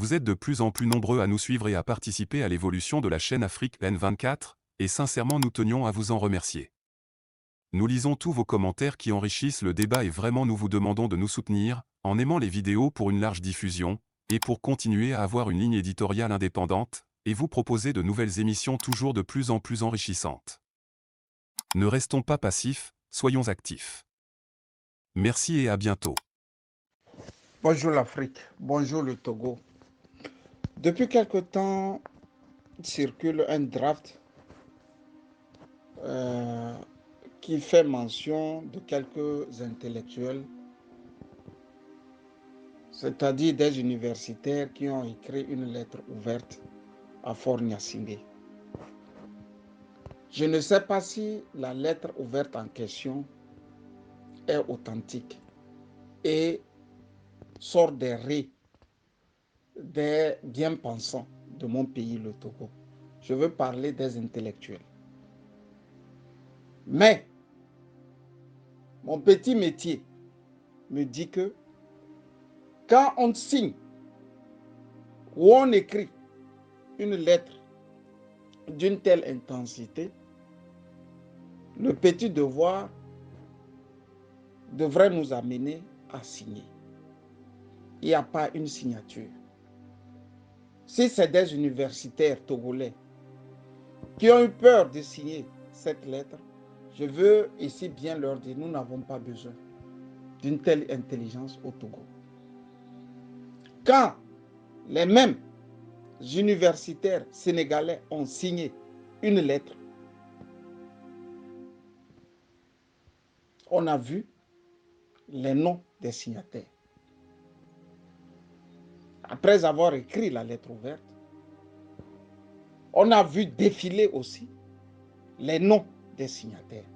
Vous êtes de plus en plus nombreux à nous suivre et à participer à l'évolution de la chaîne Afrique N24, et sincèrement nous tenions à vous en remercier. Nous lisons tous vos commentaires qui enrichissent le débat et vraiment nous vous demandons de nous soutenir, en aimant les vidéos pour une large diffusion, et pour continuer à avoir une ligne éditoriale indépendante, et vous proposer de nouvelles émissions toujours de plus en plus enrichissantes. Ne restons pas passifs, soyons actifs. Merci et à bientôt. Bonjour l'Afrique, bonjour le Togo. Depuis quelque temps, circule un draft qui fait mention de quelques intellectuels, c'est-à-dire des universitaires qui ont écrit une lettre ouverte à Faure Gnassingbé. Je ne sais pas si la lettre ouverte en question est authentique et sort des raies des bien-pensants de mon pays, le Togo. Je veux parler des intellectuels. Mais mon petit métier me dit que quand on signe ou on écrit une lettre d'une telle intensité, le petit devoir devrait nous amener à signer. Il n'y a pas une signature. Si c'est des universitaires togolais qui ont eu peur de signer cette lettre, je veux ici bien leur dire, nous n'avons pas besoin d'une telle intelligence au Togo. Quand les mêmes universitaires sénégalais ont signé une lettre, on a vu les noms des signataires. Après avoir écrit la lettre ouverte, on a vu défiler aussi les noms des signataires.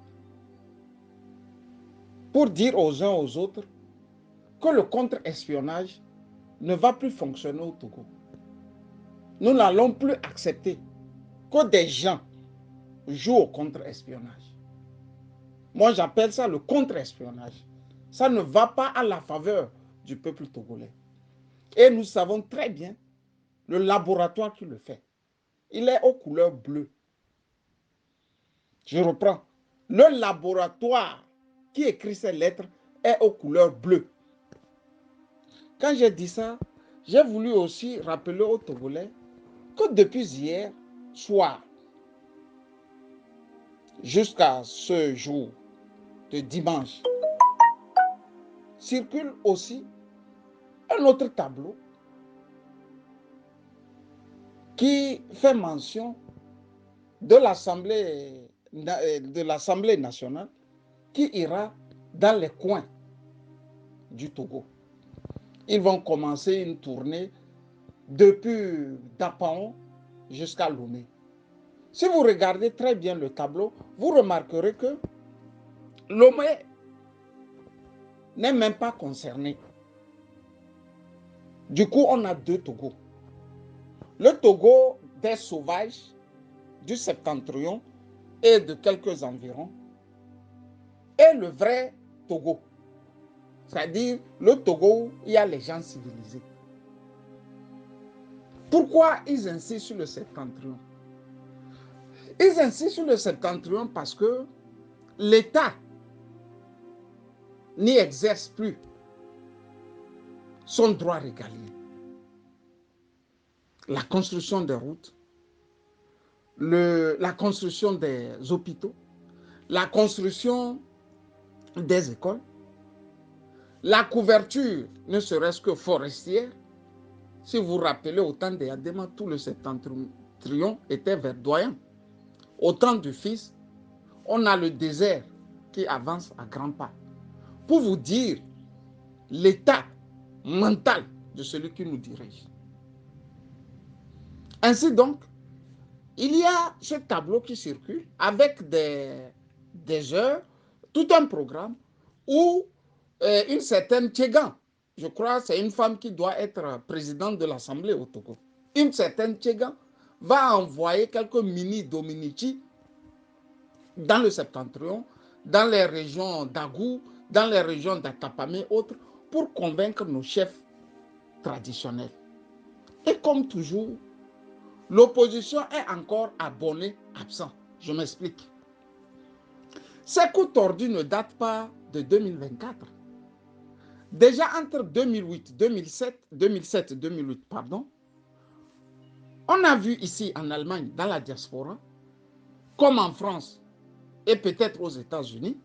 Pour dire aux uns aux autres que le contre-espionnage ne va plus fonctionner au Togo. Nous n'allons plus accepter que des gens jouent au contre-espionnage. Moi, j'appelle ça le contre-espionnage. Ça ne va pas à la faveur du peuple togolais. Et nous savons très bien le laboratoire qui le fait. Il est aux couleurs bleues. Je reprends. Le laboratoire qui écrit ces lettres est aux couleurs bleues. Quand j'ai dit ça, j'ai voulu aussi rappeler aux Togolais que depuis hier soir jusqu'à ce jour de dimanche, circule aussi un autre tableau qui fait mention de l'Assemblée nationale qui ira dans les coins du Togo. Ils vont commencer une tournée depuis Dapaon jusqu'à Lomé. Si vous regardez très bien le tableau, vous remarquerez que Lomé n'est même pas concerné. Du coup, on a deux Togos. Le Togo des sauvages du septentrion et de quelques environs et le vrai Togo, c'est-à-dire le Togo où il y a les gens civilisés. Pourquoi ils insistent sur le septentrion? Ils insistent sur le septentrion parce que l'État n'y exerce plus son droit régalien. La construction des routes, la construction des hôpitaux, la construction des écoles, la couverture, ne serait-ce que forestière. Si vous vous rappelez, au temps des Adéma, tout le septentrion était verdoyant. Au temps du Fils, on a le désert qui avance à grands pas. Pour vous dire l'état mental de celui qui nous dirige. Ainsi donc, il y a ce tableau qui circule avec des heures, tout un programme où une certaine Tchegan, je crois que c'est une femme qui doit être présidente de l'Assemblée au Togo, une certaine Tchegan va envoyer quelques mini-dominici dans le septentrion, dans les régions d'Agou, dans les régions d'Atapamé et autres, pour convaincre nos chefs traditionnels. Et comme toujours, l'opposition est encore abonnée absent. Je m'explique. Ces coups tordus ne datent pas de 2024. Déjà entre 2007-2008, pardon, on a vu ici en Allemagne, dans la diaspora, comme en France et peut-être aux États-Unis,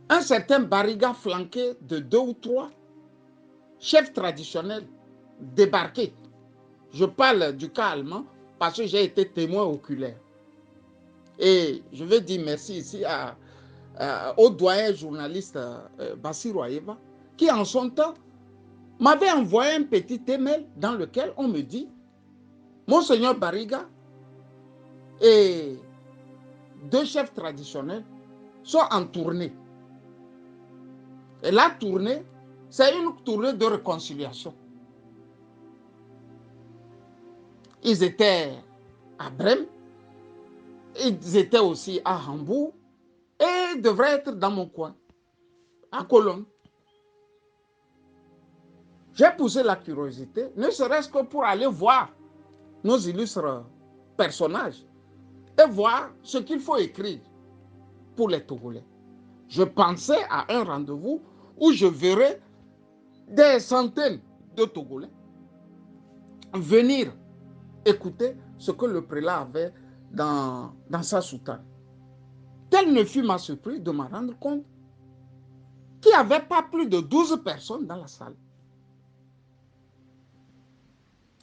un certain Bariga flanqué de 2 ou 3 chefs traditionnels débarqués. Je parle du cas allemand parce que j'ai été témoin oculaire. Et je veux dire merci ici au doyen journaliste Bassirou Ayeba, qui en son temps m'avait envoyé un petit email dans lequel on me dit Monseigneur Bariga et 2 chefs traditionnels sont en tournée. Et la tournée, c'est une tournée de réconciliation. Ils étaient à Brême, ils étaient aussi à Hambourg et devraient être dans mon coin, à Cologne. J'ai poussé la curiosité, ne serait-ce que pour aller voir nos illustres personnages et voir ce qu'il faut écrire pour les Togolais. Je pensais à un rendez-vous où je verrais des centaines de Togolais venir écouter ce que le prélat avait dans sa soutane. Telle ne fut ma surprise de me rendre compte qu'il n'y avait pas plus de 12 personnes dans la salle.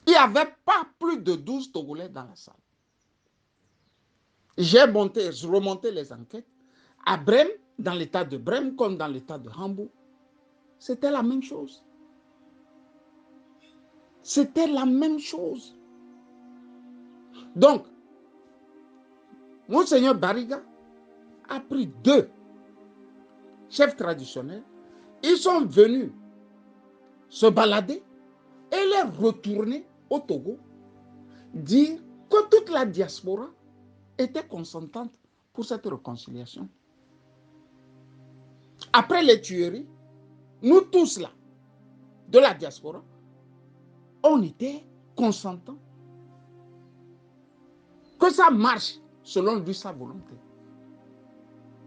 Il n'y avait pas plus de 12 Togolais dans la salle. J'ai remonté les enquêtes. À Brême, dans l'état de Brême, comme dans l'état de Hambourg, c'était la même chose. C'était la même chose. Donc, Monseigneur Bariga a pris 2 chefs traditionnels. Ils sont venus se balader et les retourner au Togo, dire que toute la diaspora était consentante pour cette réconciliation. Après les tueries, nous tous là, de la diaspora, on était consentants que ça marche selon lui sa volonté.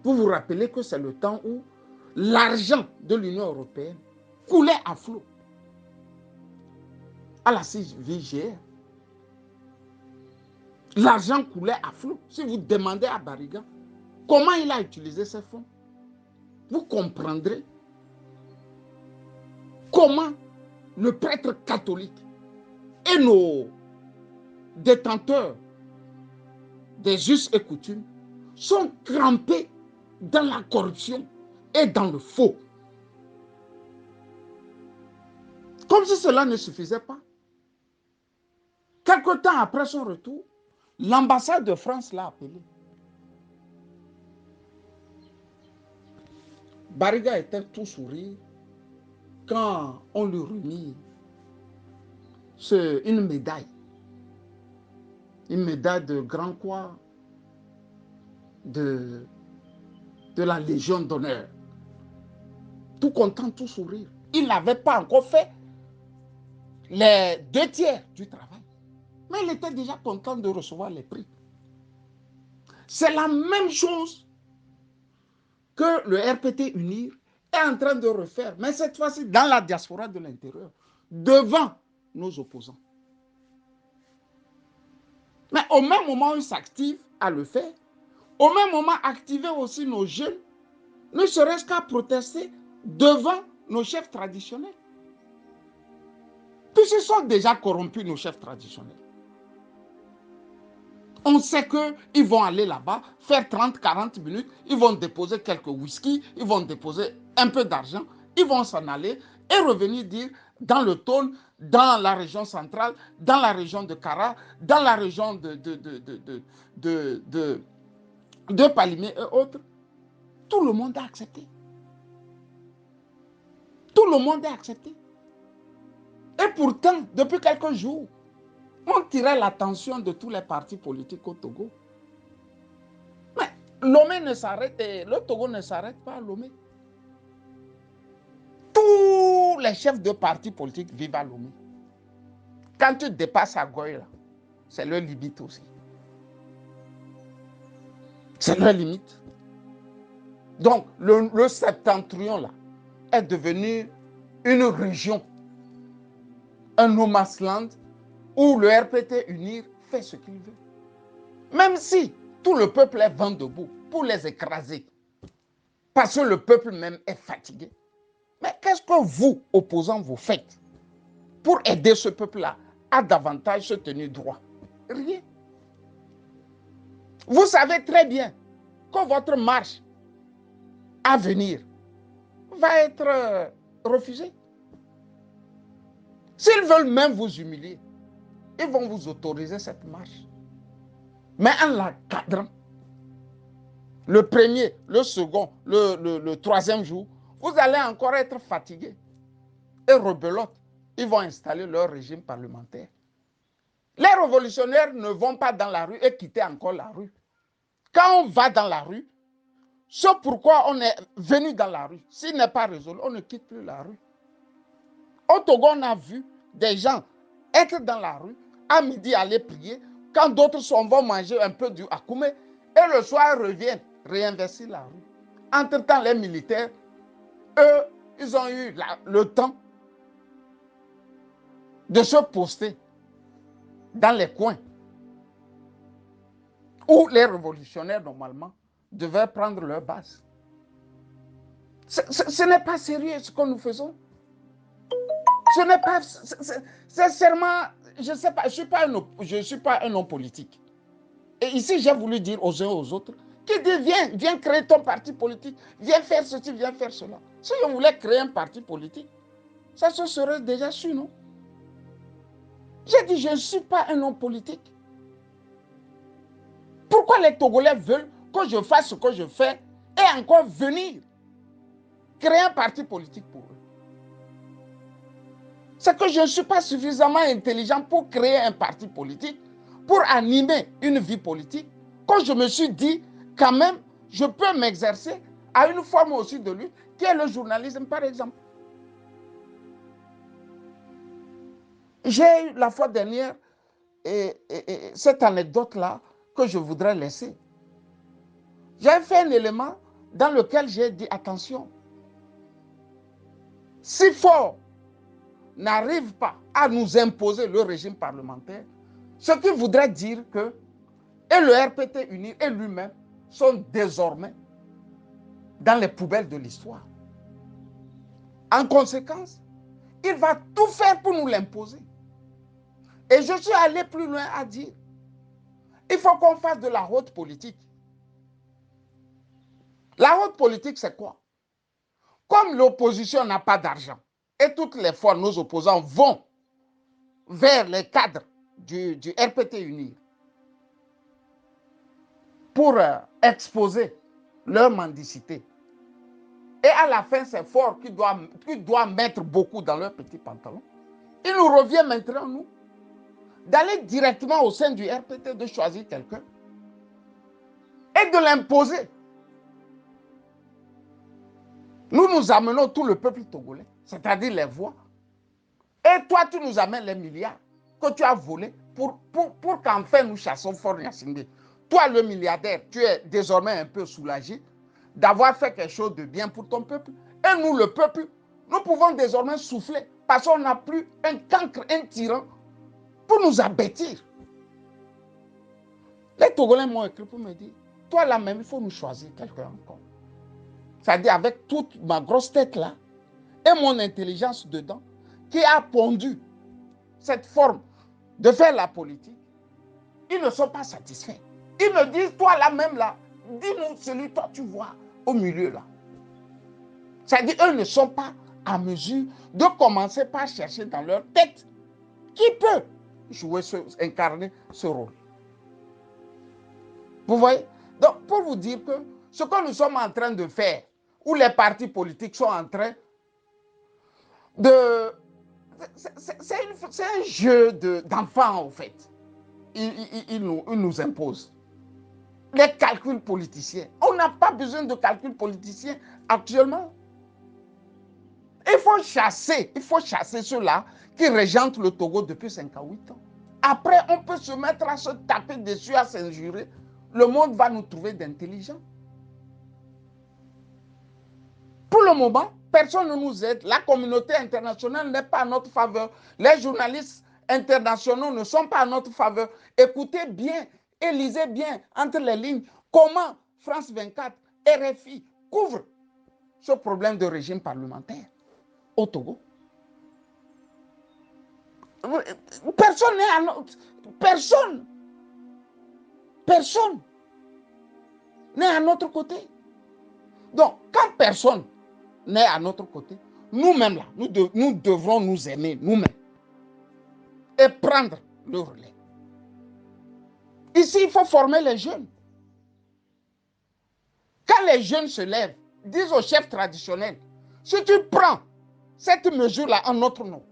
Vous vous rappelez que c'est le temps où l'argent de l'Union européenne coulait à flot à la CIVGR. L'argent coulait à flot. Si vous demandez à Bariga comment il a utilisé ces fonds, vous comprendrez comment le prêtre catholique et nos détenteurs des us et coutumes sont trempés dans la corruption et dans le faux. Comme si cela ne suffisait pas. Quelque temps après son retour, l'ambassade de France l'a appelé. Bariga était tout sourire quand on lui remit une médaille. Une médaille de grand croix de la Légion d'honneur. Tout content, tout sourire. Il n'avait pas encore fait les 2/3 du travail. Mais il était déjà content de recevoir les prix. C'est la même chose que le RPT UNIR est en train de refaire, mais cette fois-ci dans la diaspora de l'intérieur, devant nos opposants. Mais au même moment où ils s'activent à le faire, au même moment activer aussi nos jeunes, ne serait-ce qu'à protester devant nos chefs traditionnels. Puisqu'ils sont déjà corrompus, nos chefs traditionnels. On sait qu'ils vont aller là-bas, faire 30-40 minutes, ils vont déposer quelques whisky, ils vont déposer un peu d'argent, ils vont s'en aller et revenir dire dans le Tôle, dans la région centrale, dans la région de Kara, dans la région de Palimé et autres. Tout le monde a accepté. Tout le monde a accepté. Et pourtant, depuis quelques jours, on tirait l'attention de tous les partis politiques au Togo. Mais Lomé ne s'arrête, le Togo ne s'arrête pas à Lomé. Tous les chefs de partis politiques vivent à Lomé. Quand tu dépasses à Goy, c'est leur limite aussi. C'est leur limite. Donc, le septentrion, là, est devenu une région, un no man's land, où le RPT UNIR fait ce qu'il veut. Même si tout le peuple est vent debout pour les écraser, parce que le peuple même est fatigué. Mais qu'est-ce que vous, opposants, vous faites pour aider ce peuple-là à davantage se tenir droit? Rien. Vous savez très bien que votre marche à venir va être refusée. S'ils veulent même vous humilier, ils vont vous autoriser cette marche. Mais en la cadrant, le premier, le second, le troisième jour, vous allez encore être fatigué et rebelote. Ils vont installer leur régime parlementaire. Les révolutionnaires ne vont pas dans la rue et quitter encore la rue. Quand on va dans la rue, ce pourquoi on est venu dans la rue, s'il n'est pas résolu, on ne quitte plus la rue. Au Togo, on a vu des gens être dans la rue, à midi aller prier, quand d'autres vont manger un peu du akoumé, et le soir reviennent réinvestir la rue. Entre-temps, les militaires, eux, ils ont eu le temps de se poster dans les coins où les révolutionnaires, normalement, devaient prendre leur base. Ce n'est pas sérieux ce que nous faisons. Ce n'est pas... Sincèrement, je ne sais pas, je ne suis pas un homme politique. Et ici, j'ai voulu dire aux uns et aux autres, qui dit, viens créer ton parti politique, viens faire ceci, viens faire cela. Si on voulait créer un parti politique, ça se serait déjà su, non? J'ai dit, je ne suis pas un homme politique. Pourquoi les Togolais veulent que je fasse ce que je fais et encore venir créer un parti politique pour eux? C'est que je ne suis pas suffisamment intelligent pour créer un parti politique, pour animer une vie politique, que je me suis dit, quand même, je peux m'exercer à une forme aussi de lutte, qui est le journalisme, par exemple. J'ai eu la fois dernière cette anecdote-là que je voudrais laisser. J'ai fait un élément dans lequel j'ai dit, attention, si fort n'arrive pas à nous imposer le régime parlementaire, ce qui voudrait dire que et le RPT uni et lui-même sont désormais dans les poubelles de l'histoire. En conséquence, il va tout faire pour nous l'imposer. Et je suis allé plus loin à dire, il faut qu'on fasse de la haute politique. La haute politique, c'est quoi? Comme l'opposition n'a pas d'argent, et toutes les fois nos opposants vont vers les cadres du RPT uni pour exposer leur mendicité. Et à la fin, c'est fort qui doit mettre beaucoup dans leurs petits pantalons. Il nous revient maintenant, nous, d'aller directement au sein du RPT, de choisir quelqu'un et de l'imposer. Nous amenons tout le peuple togolais, c'est-à-dire les voix. Et toi, tu nous amènes les milliards que tu as volés pour qu'enfin nous chassons Faure Gnassingbé. Toi, le milliardaire, tu es désormais un peu soulagé d'avoir fait quelque chose de bien pour ton peuple. Et nous, le peuple, nous pouvons désormais souffler parce qu'on n'a plus un cancre, un tyran pour nous abattir. Les Togolais m'ont écrit pour me dire, toi là même, il faut nous choisir quelqu'un encore. C'est-à-dire avec toute ma grosse tête là et mon intelligence dedans qui a pondu cette forme de faire la politique, ils ne sont pas satisfaits. Ils me disent, toi là même là, dis-nous celui que toi tu vois au milieu là. C'est-à-dire eux ne sont pas à mesure de commencer par chercher dans leur tête qui peut incarner ce rôle. Vous voyez? Donc, pour vous dire que ce que nous sommes en train de faire, où les partis politiques sont en train de... C'est un jeu d'enfants, en fait. Ils nous imposent. Les calculs politiciens. On n'a pas besoin de calculs politiciens actuellement. Il faut chasser ceux-là qui régentent le Togo depuis 58 ans. Après, on peut se mettre à se taper dessus, à s'injurer. Le monde va nous trouver d'intelligents. Pour le moment, personne ne nous aide. La communauté internationale n'est pas à notre faveur. Les journalistes internationaux ne sont pas à notre faveur. Écoutez bien et lisez bien entre les lignes comment France 24, RFI couvrent ce problème de régime parlementaire au Togo. Personne n'est à notre... Personne n'est à notre côté. Donc, quand personne n'est à notre côté, nous-mêmes là, nous devrons nous aimer nous-mêmes et prendre le relais. Ici, il faut former les jeunes. Quand les jeunes se lèvent, disent aux chefs traditionnels, si tu prends cette mesure-là en notre nom,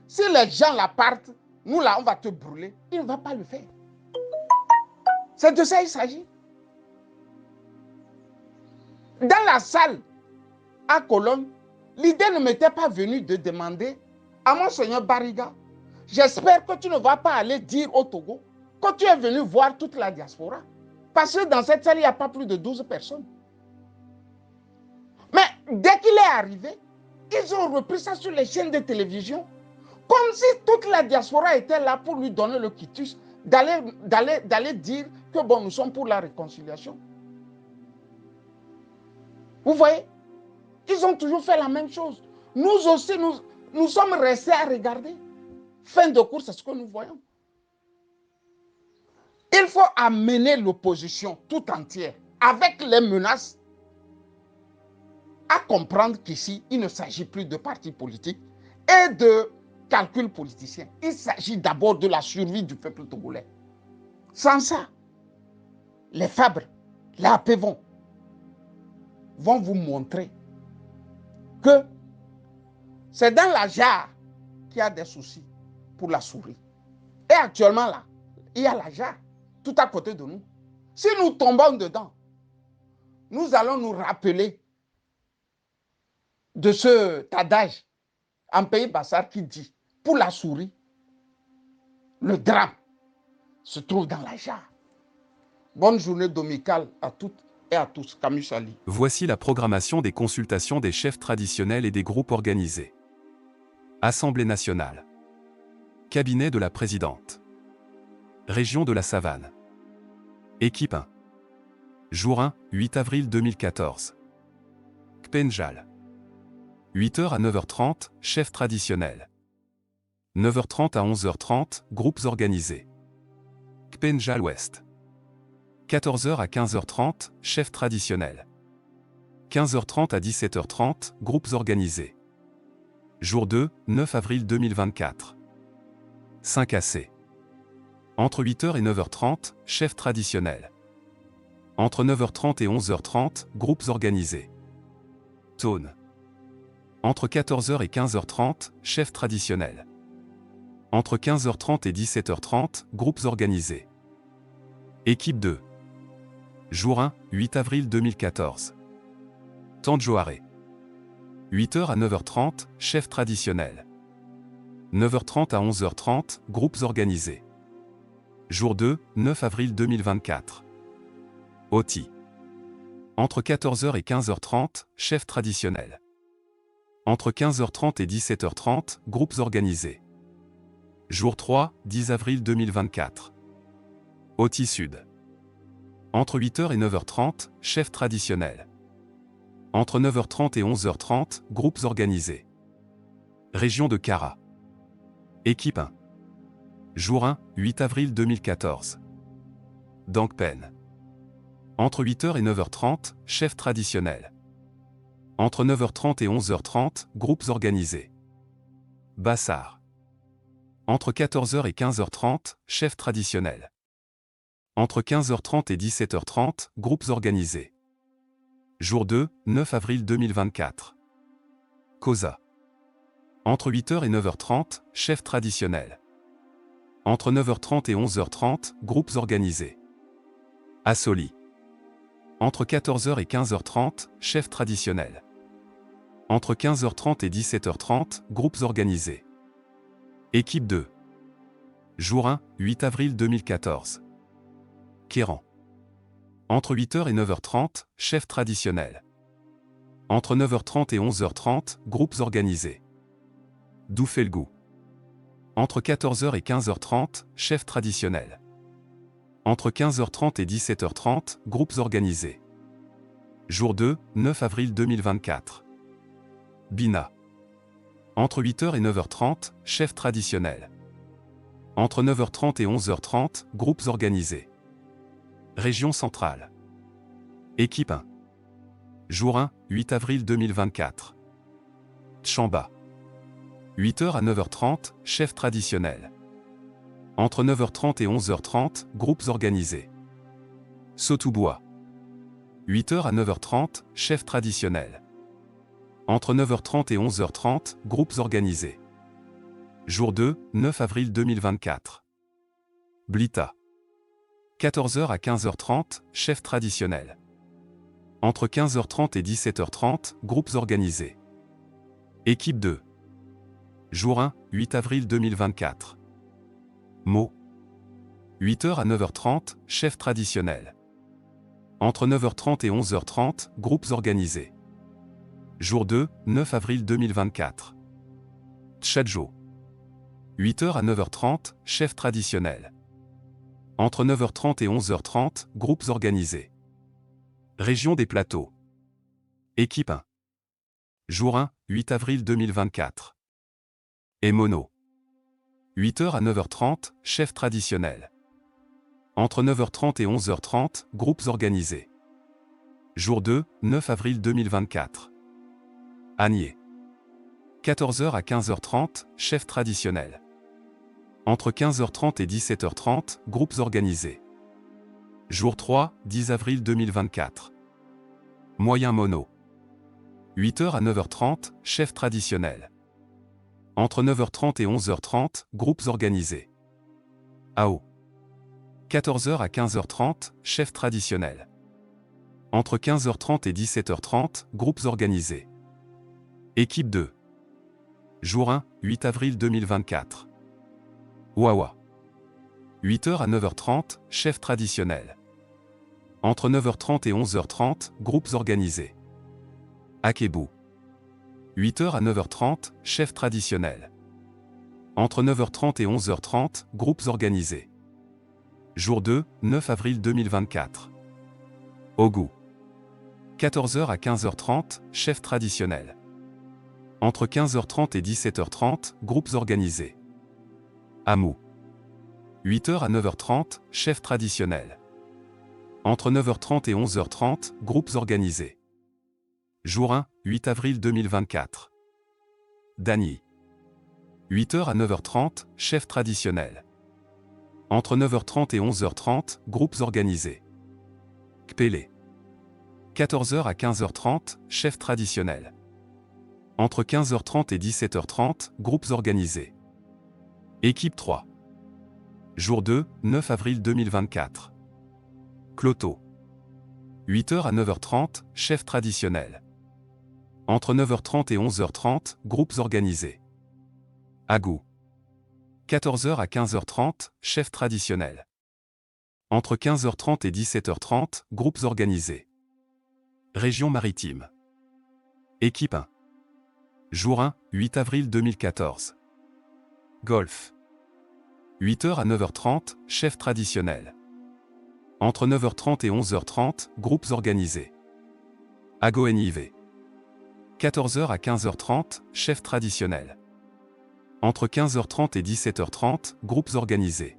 si les gens la partent, nous là, on va te brûler. Il ne va pas le faire. C'est de ça qu'il s'agit. Dans la salle à Cologne, l'idée ne m'était pas venue de demander à Monseigneur Bariga, j'espère que tu ne vas pas aller dire au Togo que tu es venu voir toute la diaspora. Parce que dans cette salle, il n'y a pas plus de 12 personnes. Mais dès qu'il est arrivé, ils ont repris ça sur les chaînes de télévision, comme si toute la diaspora était là pour lui donner le quitus, d'aller dire que bon, nous sommes pour la réconciliation. Vous voyez? Ils ont toujours fait la même chose. Nous aussi, nous sommes restés à regarder. Fin de course, c'est ce que nous voyons. Il faut amener l'opposition tout entière, avec les menaces, à comprendre qu'ici, il ne s'agit plus de partis politiques et de calculs politiciens. Il s'agit d'abord de la survie du peuple togolais. Sans ça, les Fabre, les Apevon vont vous montrer que c'est dans la jarre qu'il y a des soucis pour la souris. Et actuellement là, il y a la jarre tout à côté de nous. Si nous tombons dedans, nous allons nous rappeler de ce adage en pays Bassar qui dit, pour la souris, le drame se trouve dans la jarre. Bonne journée dominicale à toutes et à tous. Camus Sali. Voici la programmation des consultations des chefs traditionnels et des groupes organisés. Assemblée nationale. Cabinet de la présidente. Région de la Savane. Équipe 1. Jour 1, 8 avril 2014. Kpenjal. 8h à 9h30, chef traditionnel. 9h30 à 11h30, groupes organisés. Kpenjal Ouest. 14h à 15h30, chef traditionnel. 15h30 à 17h30, groupes organisés. Jour 2, 9 avril 2024. 5 AC. Entre 8h et 9h30, chef traditionnel. Entre 9h30 et 11h30, groupes organisés. Tone. Entre 14h et 15h30, chef traditionnel. Entre 15h30 et 17h30, groupes organisés. Équipe 2. Jour 1, 8 avril 2014. Tandjoaré. 8h à 9h30, chef traditionnel. 9h30 à 11h30, groupes organisés. Jour 2, 9 avril 2024. Oti. Entre 14h et 15h30, chef traditionnel. Entre 15h30 et 17h30, groupes organisés. Jour 3, 10 avril 2024. Oti Sud. Entre 8h et 9h30, chef traditionnel. Entre 9h30 et 11h30, groupes organisés. Région de Kara. Équipe 1. Jour 1, 8 avril 2014. Dangpen. Entre 8h et 9h30, chef traditionnel. Entre 9h30 et 11h30, groupes organisés. Bassar. Entre 14h et 15h30, chef traditionnel. Entre 15h30 et 17h30, groupes organisés. Jour 2, 9 avril 2024. Kosa. Entre 8h et 9h30, chef traditionnel. Entre 9h30 et 11h30, groupes organisés. Assoli. Entre 14h et 15h30, chef traditionnel. Entre 15h30 et 17h30, groupes organisés. Équipe 2. Jour 1, 8 avril 2014. Kéran. Entre 8h et 9h30, chef traditionnel. Entre 9h30 et 11h30, groupes organisés. Doufelgou. Entre 14h et 15h30, chef traditionnel. Entre 15h30 et 17h30, groupes organisés. Jour 2, 9 avril 2024. Bina. Entre 8h et 9h30, chef traditionnel. Entre 9h30 et 11h30, groupes organisés. Région centrale. Équipe 1. Jour 1, 8 avril 2024. Tchamba. 8h à 9h30, chef traditionnel. Entre 9h30 et 11h30, groupes organisés. Sotoubois. 8h à 9h30, chef traditionnel. Entre 9h30 et 11h30, groupes organisés. Jour 2, 9 avril 2024. Blita. 14h à 15h30, chef traditionnel. Entre 15h30 et 17h30, groupes organisés. Équipe 2. Jour 1, 8 avril 2024. Mo. 8h à 9h30, chef traditionnel. Entre 9h30 et 11h30, groupes organisés. Jour 2, 9 avril 2024. Tchadjo. 8h à 9h30, chef traditionnel. Entre 9h30 et 11h30, groupes organisés. Région des Plateaux. Équipe 1. Jour 1, 8 avril 2024. Emono. 8h à 9h30, chef traditionnel. Entre 9h30 et 11h30, groupes organisés. Jour 2, 9 avril 2024. Agnier. 14h à 15h30, chef traditionnel. Entre 15h30 et 17h30, groupes organisés. Jour 3, 10 avril 2024. Moyen Mono. 8h à 9h30, chef traditionnel. Entre 9h30 et 11h30, groupes organisés. AO. 14h à 15h30, chef traditionnel. Entre 15h30 et 17h30, groupes organisés. Équipe 2. Jour 1, 8 avril 2024. Wawa. 8h à 9h30, chef traditionnel. Entre 9h30 et 11h30, groupes organisés. Akebu. 8h à 9h30, chef traditionnel. Entre 9h30 et 11h30, groupes organisés. Jour 2, 9 avril 2024. Ogu. 14h à 15h30, chef traditionnel. Entre 15h30 et 17h30, groupes organisés. Amou. 8h à 9h30, chef traditionnel. Entre 9h30 et 11h30, groupes organisés. Jour 1, 8 avril 2024. Dany. 8h à 9h30, chef traditionnel. Entre 9h30 et 11h30, groupes organisés. Kpele. 14h à 15h30, chef traditionnel. Entre 15h30 et 17h30, groupes organisés. Équipe 3. Jour 2, 9 avril 2024. Cloto. 8h à 9h30, chef traditionnel. Entre 9h30 et 11h30, groupes organisés. Agou. 14h à 15h30, chef traditionnel. Entre 15h30 et 17h30, groupes organisés. Région maritime. Équipe 1. Jour 1, 8 avril 2014. Golfe. 8h à 9h30, chef traditionnel. Entre 9h30 et 11h30, groupes organisés. Agoenive. 14h à 15h30, chef traditionnel. Entre 15h30 et 17h30, groupes organisés.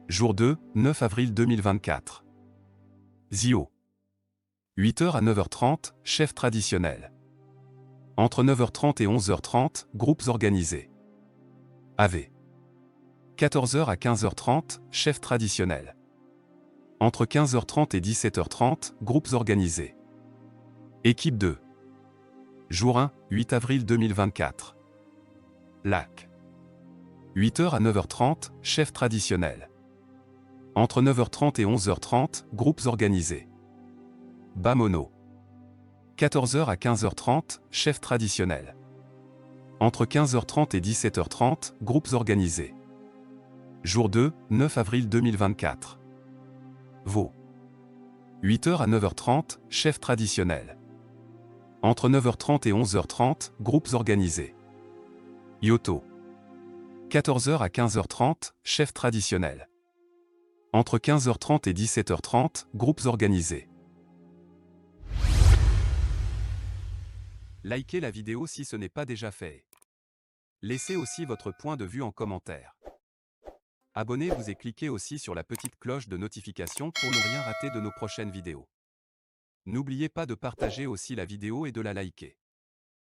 Jour 2, 9 avril 2024. Zio. 8h à 9h30, chef traditionnel. Entre 9h30 et 11h30, groupes organisés. AV. 14h à 15h30, chef traditionnel. Entre 15h30 et 17h30, groupes organisés. Équipe 2. Jour 1, 8 avril 2024. Lac. 8h à 9h30, chef traditionnel. Entre 9h30 et 11h30, groupes organisés. Bamono. 14h à 15h30, chef traditionnel. Entre 15h30 et 17h30, groupes organisés. Jour 2, 9 avril 2024. Vaud. 8h à 9h30, chef traditionnel. Entre 9h30 et 11h30, groupes organisés. Yoto. 14h à 15h30, chef traditionnel. Entre 15h30 et 17h30, groupes organisés. Likez la vidéo si ce n'est pas déjà fait. Laissez aussi votre point de vue en commentaire. Abonnez-vous et cliquez aussi sur la petite cloche de notification pour ne rien rater de nos prochaines vidéos. N'oubliez pas de partager aussi la vidéo et de la liker.